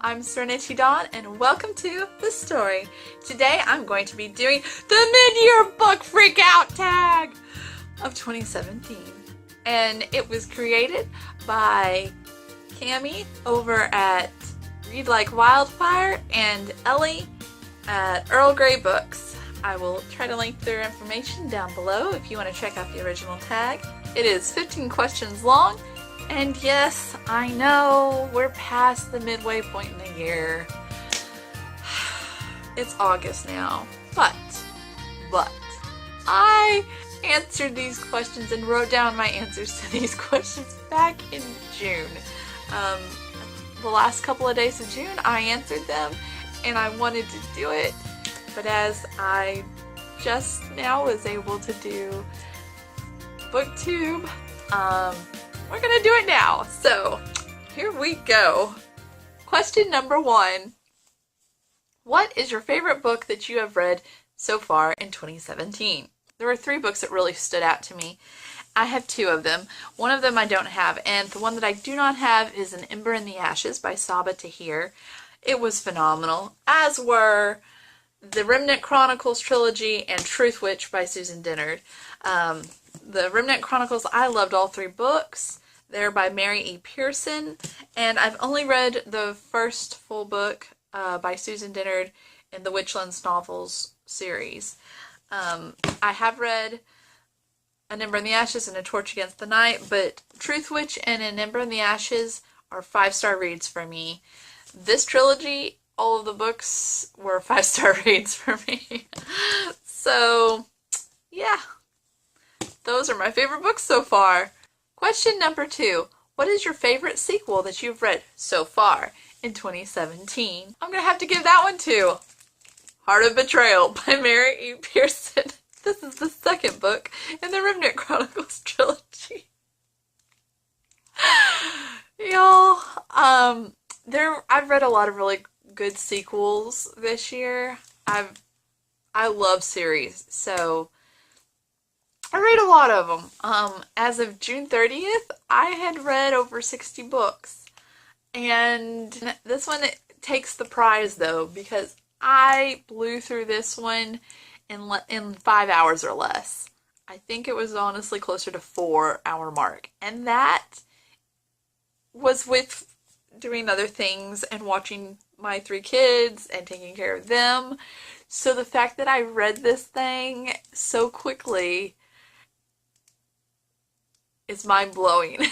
I'm Serenity Dawn, and welcome to The Story. Today I'm going to be doing the mid-year book freakout tag of 2017. And it was created by Cami over at Read Like Wildfire and Ellie at Earl Grey Books. I will try to link their information down below if you want to check out the original tag. It is 15 questions long. And yes, I know we're past the midway point in the year. It's August now, but I answered these questions and wrote down my answers to these questions back in June. The last couple of days of June, I answered them and I wanted to do it, but as I just now was able to do BookTube, we're gonna do it now. So here we go. Question number 1. What is your favorite book that you have read so far in 2017? There were 3 books that really stood out to me. I have 2 of them. One of them I don't have, and the one that I do not have is An Ember in the Ashes by Saba Tahir. It was phenomenal, as were the Remnant Chronicles trilogy and Truth Witch by Susan Dennard. The Remnant Chronicles, I loved all 3 books. They're by Mary E. Pearson, and I've only read the first full book by Susan Dennard in the Witchlands novels series. I have read An Ember in the Ashes and A Torch Against the Night, but Truth Witch and An Ember in the Ashes are 5-star reads for me. This trilogy, all of the books were 5-star reads for me. So, yeah. Those are my favorite books so far. Question number 2. What is your favorite sequel that you've read so far in 2017? I'm going to have to give that one to Heart of Betrayal by Mary E. Pearson. This is the second book in the Remnant Chronicles trilogy. Y'all, I've read a lot of really good sequels this year. I love series, so I read a lot of them. As of June 30th, I had read over 60 books. And this one takes the prize, though, because I blew through this one in 5 hours or less. I think it was honestly closer to 4-hour mark. And that was with doing other things and watching my 3 kids and taking care of them. So the fact that I read this thing so quickly is mind-blowing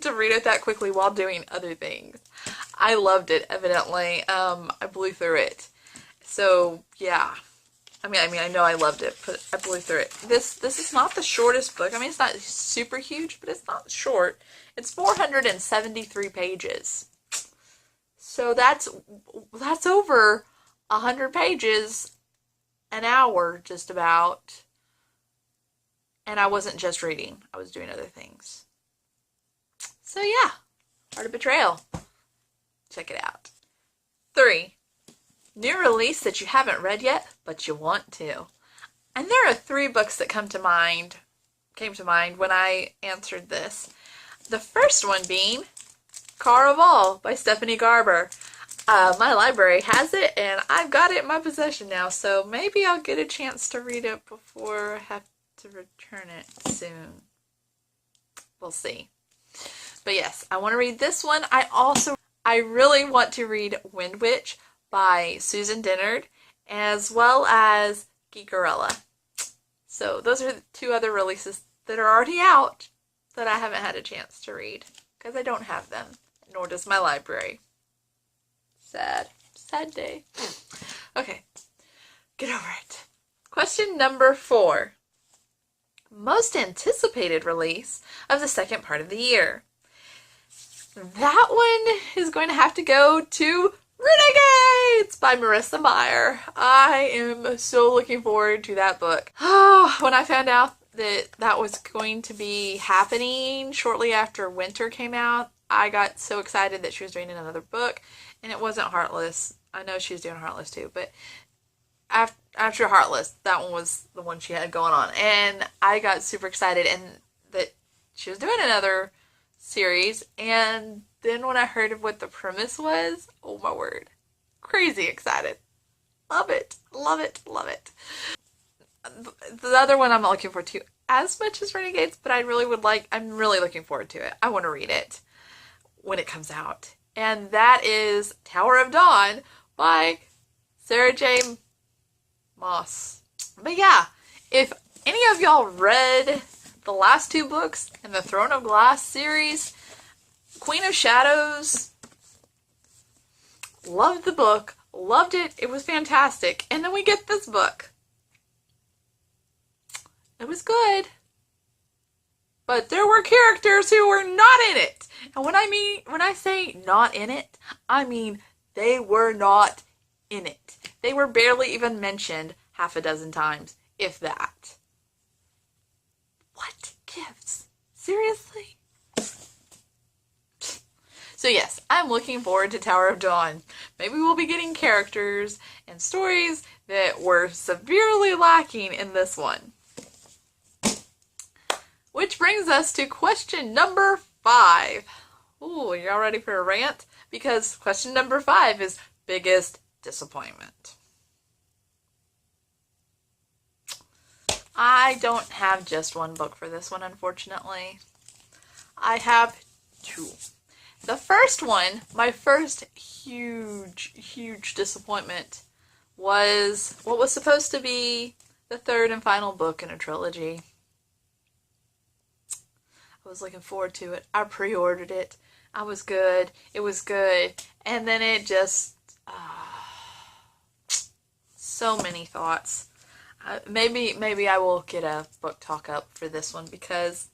to read it that quickly while doing other things. I loved it, evidently. I blew through it. So, yeah. I mean, I know I loved it, but I blew through it. This is not the shortest book. I mean, it's not super huge, but it's not short. It's 473 pages. So that's over 100 pages an hour, just about. And I wasn't just reading. I was doing other things. So yeah, Heart of Betrayal. Check it out. 3. New release that you haven't read yet, but you want to. And there are 3 books that came to mind when I answered this. The first one being Caraval by Stephanie Garber. My library has it, and I've got it in my possession now, so maybe I'll get a chance to read it before I have to return it soon. We'll see. But yes, I want to read this one. I really want to read Wind Witch by Susan Dennard, as well as Geekerella. So those are the 2 other releases that are already out that I haven't had a chance to read, because I don't have them, nor does my library. Sad day. Okay, get over it. Question number 4. Most anticipated release of the second part of the year. That one is going to have to go to Renegades by Marissa Meyer. I am so looking forward to that book. Oh, when I found out that was going to be happening shortly after Winter came out, I got so excited that she was doing another book, and it wasn't Heartless. I know she was doing Heartless too, but after Heartless, that one was the one she had going on, and I got super excited, and that she was doing another series, and then when I heard of what the premise was, oh my word, crazy excited. Love it, love it, love it. The other one I'm not looking forward to as much as Renegades, but I'm really looking forward to it. I want to read it when it comes out. And that is Tower of Dawn by Sarah J. Maas. But yeah, if any of y'all read the last two books in the Throne of Glass series, Queen of Shadows, loved the book, loved it, it was fantastic. And then we get this book. It was good. But there were characters who were not in it. And when I say not in it, I mean they were not in it. They were barely even mentioned half a dozen times, if that. What gives? Seriously? So yes, I'm looking forward to Tower of Dawn. Maybe we'll be getting characters and stories that were severely lacking in this one. Which brings us to question number 5. Ooh, y'all ready for a rant? Because question number 5 is biggest disappointment. I don't have just one book for this one, unfortunately. I have 2. The first one, my first huge disappointment, was what was supposed to be the third and final book in a trilogy. I was looking forward to it. I pre-ordered it. I was good. It was good. And then it just... so many thoughts. Maybe I will get a book talk up for this one because,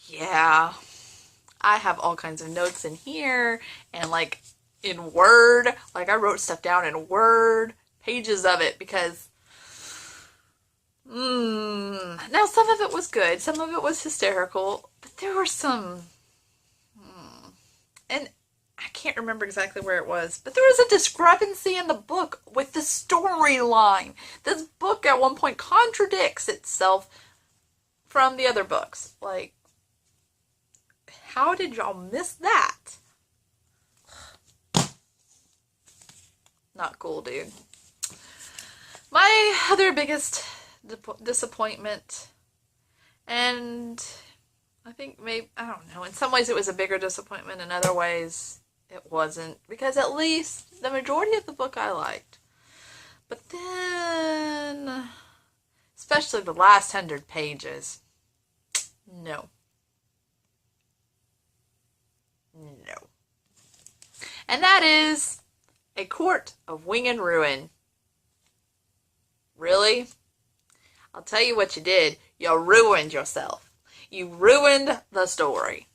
yeah, I have all kinds of notes in here and like in Word. Like I wrote stuff down in Word, pages of it because, now some of it was good. Some of it was hysterical, but there were some, and I can't remember exactly where it was, but there was a discrepancy in the book with the storyline. This book at one point contradicts itself from the other books. Like, how did y'all miss that? Not cool, dude. My other biggest disappointment, and I think I don't know, in some ways it was a bigger disappointment, in other ways it wasn't, because at least the majority of the book I liked. But then, especially the last 100 pages, no. And that is A Court of Wing and Ruin. Really? I'll tell you what you did. You ruined yourself. You ruined the story.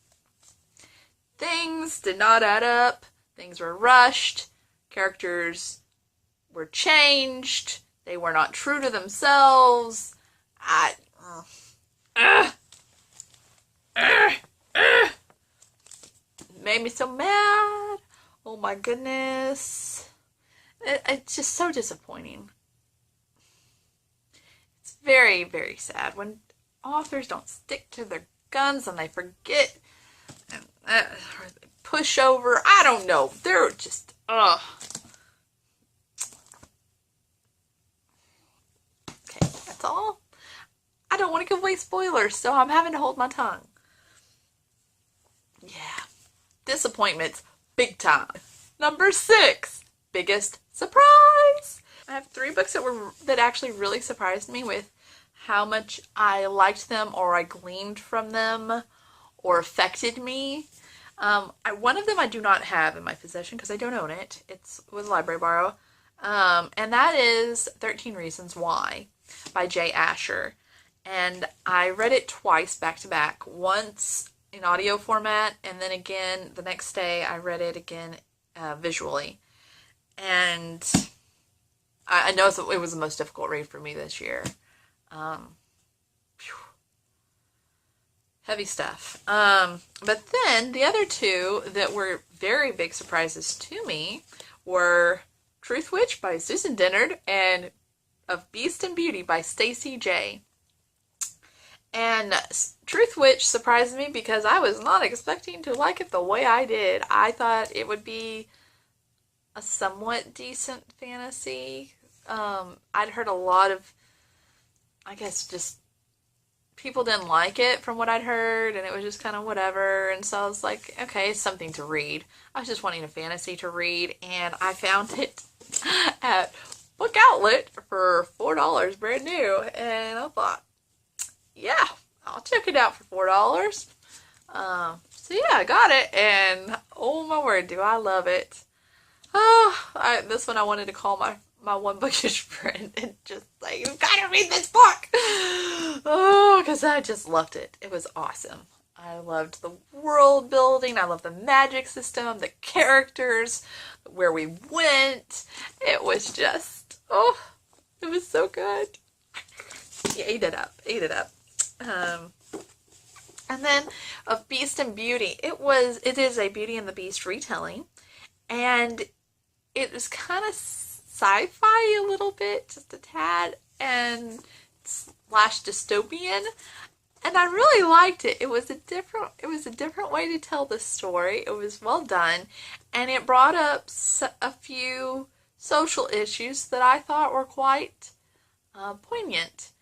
Things did not add up. Things were rushed. Characters were changed. They were not true to themselves. Made me so mad. Oh my goodness. It's just so disappointing. It's very, very sad when authors don't stick to their guns and they forget and or they push over. I don't know. They're just, Okay, that's all. I don't want to give away spoilers, so I'm having to hold my tongue. Yeah. Disappointments. Big time. Number 6. Biggest surprise. I have 3 books that actually really surprised me with how much I liked them or I gleaned from them or affected me. One of them I do not have in my possession because I don't own it. It's with Library Borrow. And that is 13 Reasons Why by Jay Asher. And I read it twice back to back. Once in audio format, and then again the next day I read it again visually. And I know it was the most difficult read for me this year. Heavy stuff. But then the other 2 that were very big surprises to me were Truth Witch by Susan Dennard and Of Beast and Beauty by Stacey J. And Truth Witch surprised me because I was not expecting to like it the way I did. I thought it would be a somewhat decent fantasy. I'd heard a lot of, I guess, just people didn't like it from what I'd heard, and it was just kind of whatever. And so I was like, okay, it's something to read. I was just wanting a fantasy to read, and I found it at Book Outlet for $4 brand new. And I thought, yeah, I'll check it out for $4. So yeah, I got it, and oh my word, do I love it. This one I wanted to call my one bookish friend and just like, you've got to read this book. Oh, because I just loved it. It was awesome. I loved the world building. I loved the magic system, the characters, where we went. It was just, oh, it was so good. You ate it up. Ate it up. And then of Beast and Beauty, it is a Beauty and the Beast retelling, and it was kind of sci-fi a little bit, just a tad, and slash dystopian, and I really liked it. It was a different way to tell the story. It was well done, and it brought up a few social issues that I thought were quite poignant.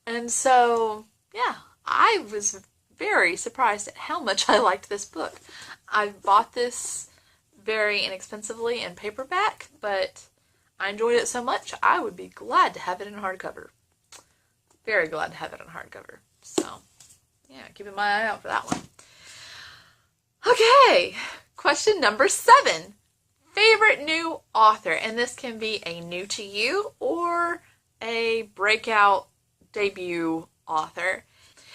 And so, yeah, I was very surprised at how much I liked this book. I bought this very inexpensively in paperback, but I enjoyed it so much, I would be glad to have it in hardcover. Very glad to have it in hardcover. So, yeah, keeping my eye out for that one. Okay, question number 7. Favorite new author, and this can be a new to you or a breakout debut author.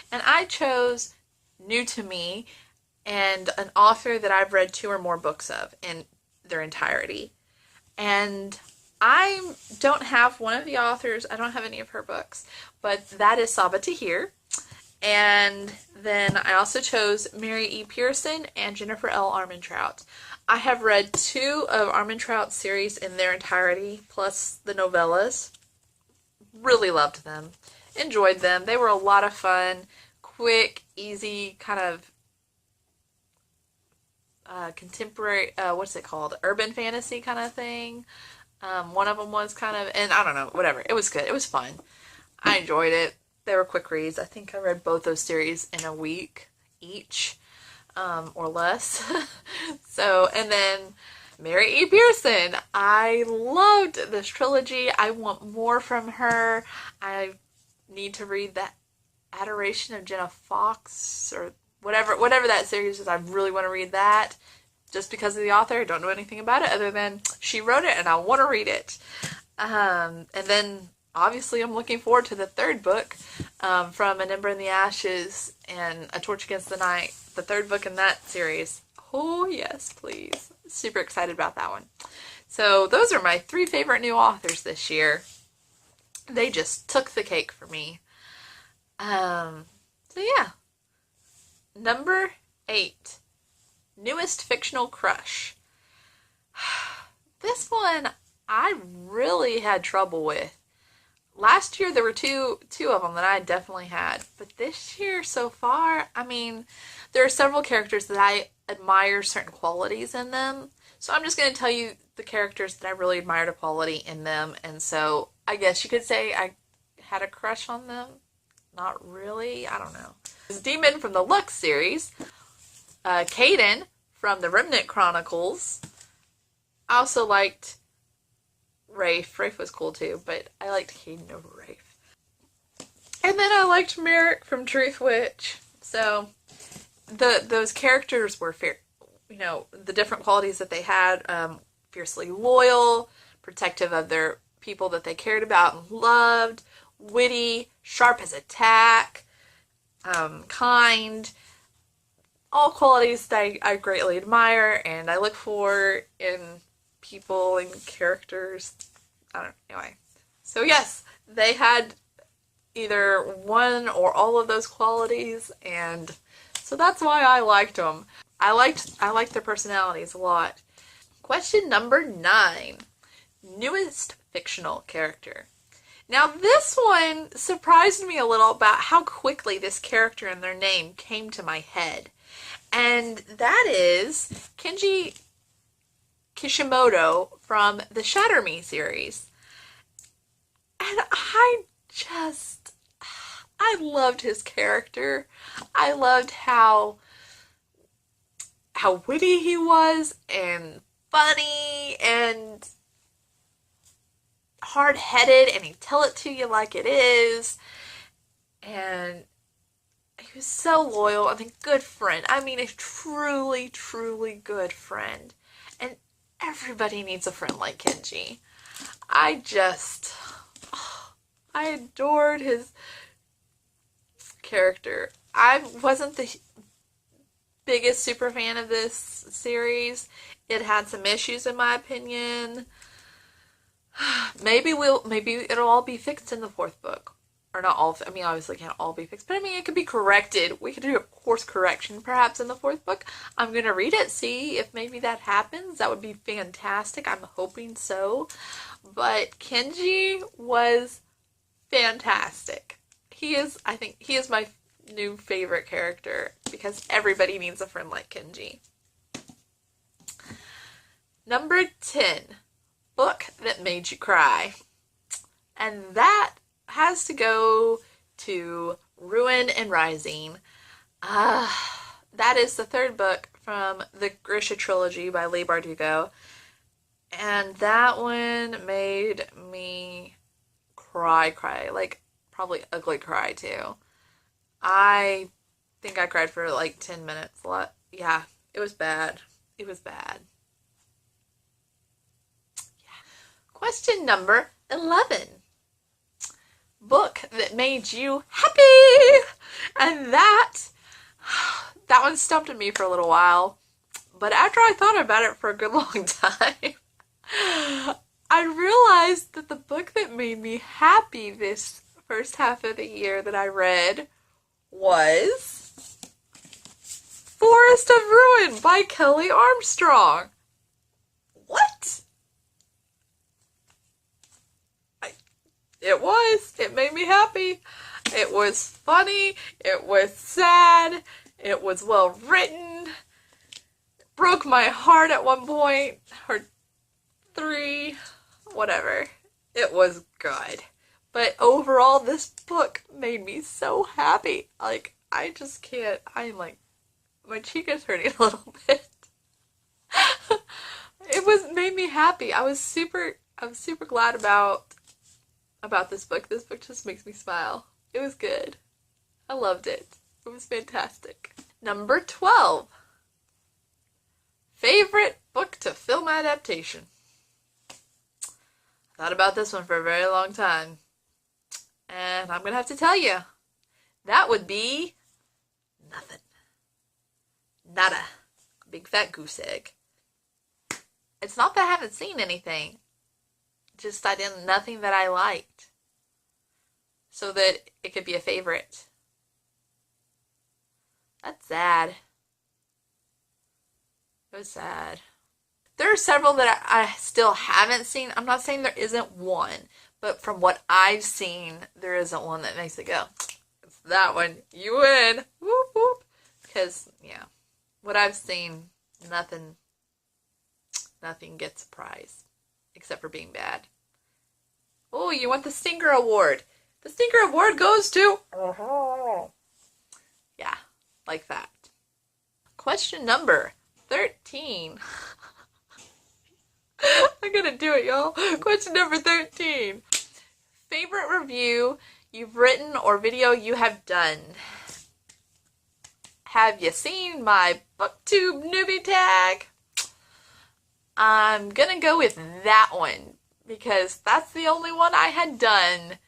And I chose new to me and an author that I've read 2 or more books of in their entirety. And I don't have one of the authors, I don't have any of her books, but that is Saba Tahir. And then I also chose Mary E. Pearson and Jennifer L. Armentrout. I have read 2 of Armentrout's series in their entirety, plus the novellas. Really loved them. Enjoyed them. They were a lot of fun. Quick, easy, kind of contemporary, what's it called? Urban fantasy kind of thing. One of them was kind of, and I don't know, whatever. It was good. It was fun. I enjoyed it. They were quick reads. I think I read both those series in a week each, or less. So, and then Mary E. Pearson. I loved this trilogy. I want more from her. I need to read that Adoration of Jenna Fox, or whatever that series is. I really want to read that just because of the author. I don't know anything about it other than she wrote it and I want to read it. And then obviously I'm looking forward to the 3rd book, from An Ember in the Ashes and A Torch Against the Night, the 3rd book in that series. Oh yes, please. Super excited about that one. So those are my 3 favorite new authors this year. They just took the cake for me. So yeah. Number 8. Newest fictional crush. This one I really had trouble with. Last year there were two of them that I definitely had, but this year so far, I mean, there are several characters that I admire certain qualities in them. So I'm just going to tell you the characters that I really admired a quality in them, and so I guess you could say I had a crush on them. Not really, I don't know. Demon from the Lux series, Caden from the Remnant Chronicles. I also liked Rafe. Rafe was cool too, but I liked Caden over Rafe. And then I liked Merrick from Truth Witch. So those characters were fair, the different qualities that they had. Fiercely loyal, protective of their people that they cared about and loved, witty, sharp as a tack, kind. All qualities that I greatly admire and I look for in people and characters. Anyway. So yes, they had either one or all of those qualities, and so that's why I liked them. I liked their personalities a lot. Question number 9. Newest fictional character. Now, this one surprised me a little about how quickly this character and their name came to my head. And that is Kenji Kishimoto from the Shatter Me series. And I loved his character. I loved how witty he was and funny and hard-headed, and he'd tell it to you like it is. And he was so loyal and a good friend. I mean, a truly, truly good friend. And everybody needs a friend like Kenji. I adored his character. I wasn't the biggest super fan of this series. It had some issues in my opinion. Maybe it'll all be fixed in the fourth book. Or not all, I mean, obviously can't all be fixed, but I mean, it could be corrected. We could do a course correction perhaps in the fourth book. I'm going to read it, see if maybe that happens. That would be fantastic. I'm hoping so. But Kenji was fantastic. I think he is my new favorite character because everybody needs a friend like Kenji. Number 10, book that made you cry. And that has to go to Ruin and Rising. That is the third book from the Grisha trilogy by Leigh Bardugo. And that one made me cry. Like, probably ugly cry, too. I think I cried for like 10 minutes. Yeah, it was bad. It was bad. Yeah. Question number 11. Book that made you happy. And that one stumped me for a little while. But after I thought about it for a good long time, I realized that the book that made me happy this first half of the year that I read was Forest of Ruin by Kelly Armstrong. What? It made me happy. It was funny. It was sad. It was well written. It broke my heart at one point. Or 3. Whatever. It was good. But overall, this book made me so happy. Like, I just can't. I'm like, my cheek is hurting a little bit. It made me happy. I was super glad about this book. This book just makes me smile. It was good. I loved it. It was fantastic. Number 12. Favorite book to film adaptation. I thought about this one for a very long time. And I'm going to have to tell you. That would be nothing. Nada. Big fat goose egg. It's not that I haven't seen anything. Just nothing that I liked. So that it could be a favorite. That's sad. It was sad. There are several that I still haven't seen. I'm not saying there isn't one. But from what I've seen, there isn't one that makes it go, it's that one. You win. Whoop, whoop. Because, yeah. What I've seen, nothing gets a prize. Except for being bad. Oh, you want the Stinker Award. The Stinker Award goes to... Yeah, like that. Question number 13. I'm gonna do it, y'all. Question number 13. Favorite review you've written or video you have done? Have you seen my BookTube newbie tag? I'm gonna go with that one because that's the only one I had done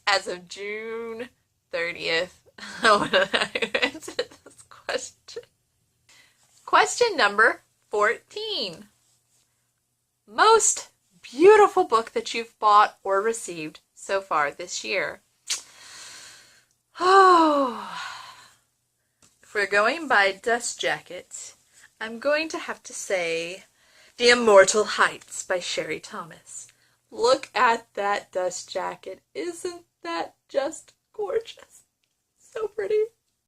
as of June 30th when I answered this question. Question number 14. Most beautiful book that you've bought or received so far this year. Oh, if we're going by Dust Jacket, I'm going to have to say The Immortal Heights by Sherry Thomas. Look at that dust jacket. Isn't that just gorgeous? So pretty.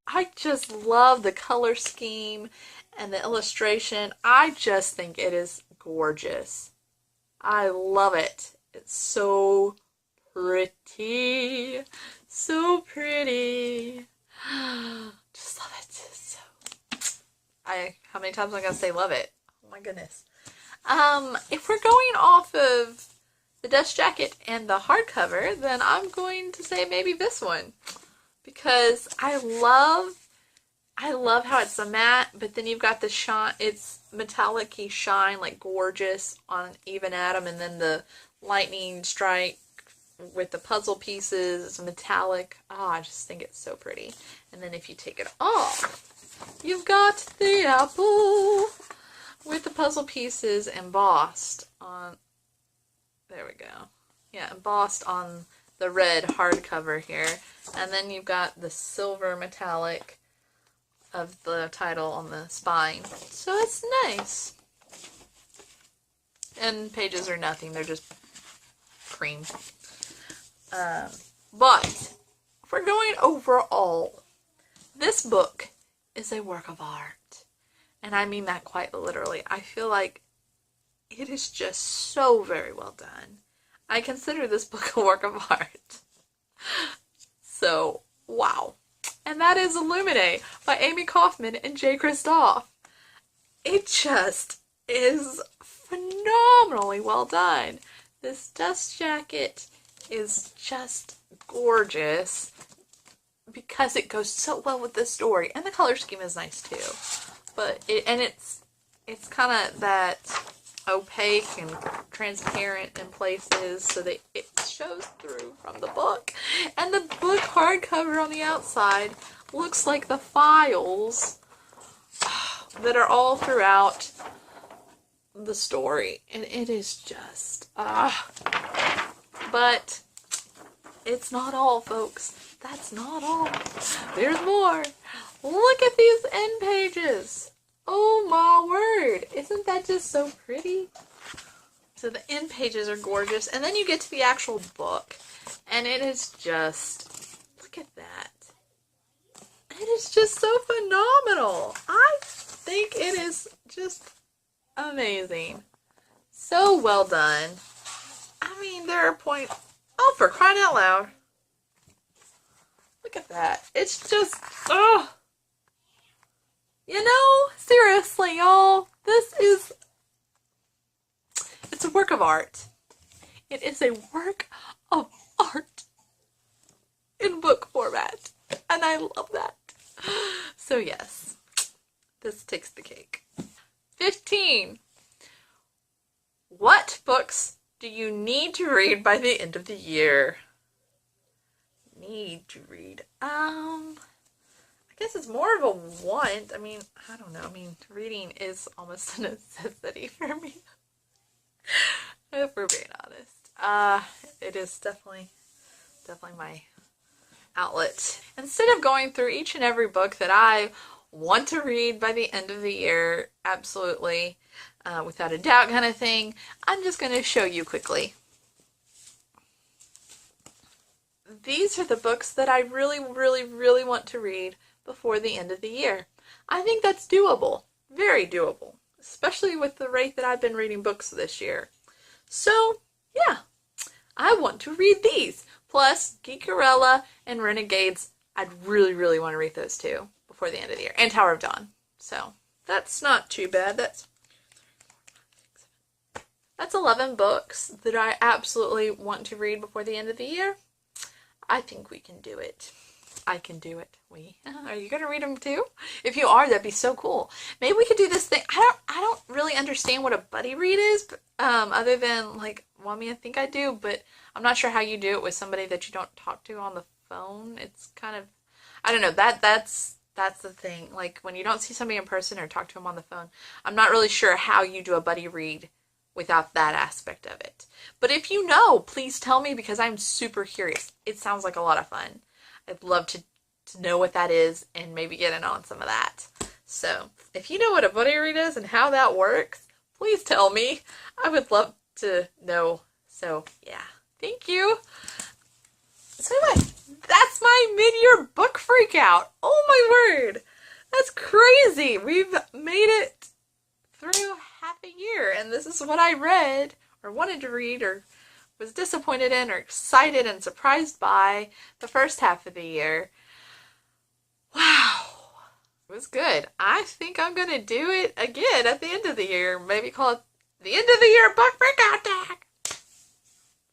I just love the color scheme and the illustration. I just think it is gorgeous. I love it. It's so pretty. So pretty. Just love it. So how many times am I gonna say love it? Oh my goodness. If we're going off of the dust jacket and the hardcover, then I'm going to say maybe this one. Because I love how it's a matte, but then you've got the shine, it's metallic-y shine, like gorgeous on even atom, and then the lightning strike with the puzzle pieces, it's metallic. Oh, I just think it's so pretty. And then if you take it off, you've got the apple with the puzzle pieces embossed on, there we go. Yeah, embossed on the red hardcover here. And then you've got the silver metallic of the title on the spine. So it's nice. And pages are nothing, they're just cream. But if we're going overall, this book is a work of art. And I mean that quite literally. I feel like it is just so very well done. I consider this book a work of art. So, wow. And that is Illuminate by Amy Kaufman and Jay Kristoff. It just is phenomenally well done. This dust jacket is just gorgeous because it goes so well with the story. And the color scheme is nice too. But it's kind of that opaque and transparent in places so that it shows through from the book. And the book hardcover on the outside looks like the files that are all throughout the story. And it is just, but it's not all, folks. That's not all. There's more. Look at these end pages. Oh my word. Isn't that just so pretty? So the end pages are gorgeous. And then you get to the actual book. And it is just, look at that. It is just so phenomenal. I think it is just amazing. So well done. I mean, there are points, oh, for crying out loud. Look at that. It's just, oh. You know, seriously, y'all, it's a work of art. It is a work of art in book format, and I love that. So yes, this takes the cake. 15. What books do you need to read by the end of the year? Need to read. I guess it's more of a want. I mean, I don't know. I mean, reading is almost a necessity for me. If we're being honest. It is definitely my outlet. Instead of going through each and every book that I want to read by the end of the year, absolutely, without a doubt kind of thing, I'm just going to show you quickly. These are the books that I really, really, really want to read before the end of the year. I think that's doable. Very doable. Especially with the rate that I've been reading books this year. So, yeah. I want to read these. Plus, Geekerella and Renegades. I'd really, really want to read those too before the end of the year. And Tower of Dawn. So, that's not too bad. That's 11 books that I absolutely want to read before the end of the year. I think we can do it. I can do it. Are you going to read them too? If you are, that'd be so cool. Maybe we could do this thing. I don't really understand what a buddy read is, but, other than, like, well, I mean, I think I do, but I'm not sure how you do it with somebody that you don't talk to on the phone. It's kind of, I don't know, that's the thing. Like, when you don't see somebody in person or talk to them on the phone, I'm not really sure how you do a buddy read without that aspect of it. But if you know, please tell me because I'm super curious. It sounds like a lot of fun. I'd love to know what that is and maybe get in on some of that. So, if you know what a buddy read is and how that works, please tell me. I would love to know So yeah, thank you. So anyway, that's my mid-year book freakout. Oh my word, that's crazy. We've made it through half a year, and this is what I read or wanted to read or was disappointed in or excited and surprised by the first half of the year. Wow, it was good. I think I'm gonna do it again at the end of the year. Maybe call it the end of the year book freakout tag,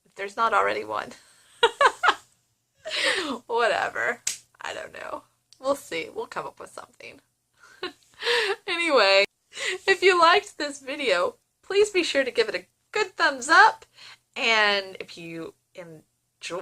if there's not already one. Whatever, I don't know, we'll see. We'll come up with something. Anyway, if you liked this video, please be sure to give it a good thumbs up. And if you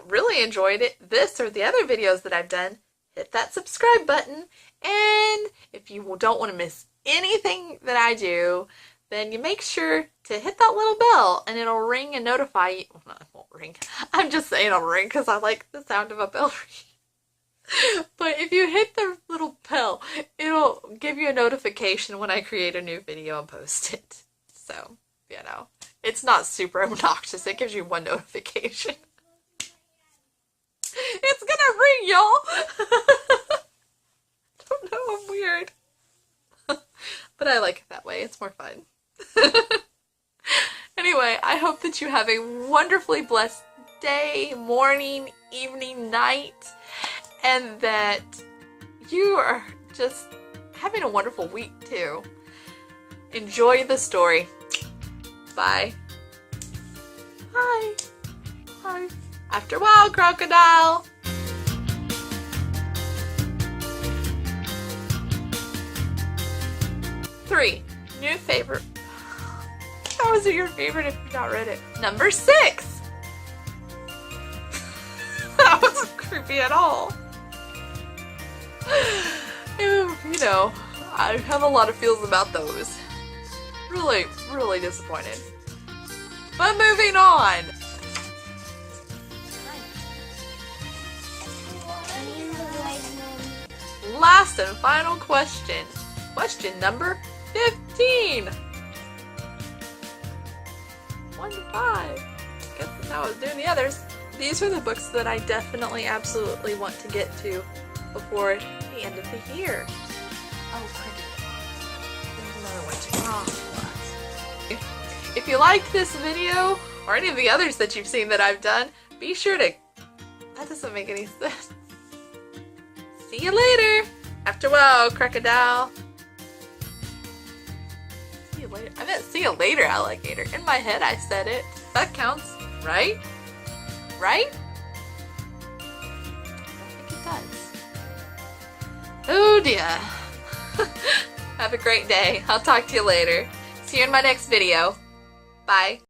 really enjoyed this or the other videos that I've done, hit that subscribe button. And if you don't want to miss anything that I do, then you make sure to hit that little bell and it'll ring and notify you. Well, no, it won't ring. I'm just saying it'll ring because I like the sound of a bell ring. But if you hit the little bell, it'll give you a notification when I create a new video and post it. So, you know, it's not super obnoxious. It gives you one notification. It's gonna ring, y'all! Don't know, I'm weird. But I like it that way. It's more fun. Anyway, I hope that you have a wonderfully blessed day, morning, evening, night, and that you are just having a wonderful week too. Enjoy the story. Bye. Hi. Hi. After a while, crocodile. Three. New favorite. How is it your favorite if you've not read it? Number 6. That wasn't creepy at all. You know, I have a lot of feels about those. Really, really disappointed. But moving on. Last and final question. Question number 15. 1 to 5. Guess that's how I was doing the others. These are the books that I definitely, absolutely want to get to before the end of the year. Oh, pretty. There's another one too. Oh, if you liked this video, or any of the others that you've seen that I've done, be sure to... That doesn't make any sense. See you later! After a while, crocodile. See you later. I meant see you later, alligator. In my head, I said it. That counts, right? Right? I think it does. Oh dear. Have a great day. I'll talk to you later. See you in my next video. Bye.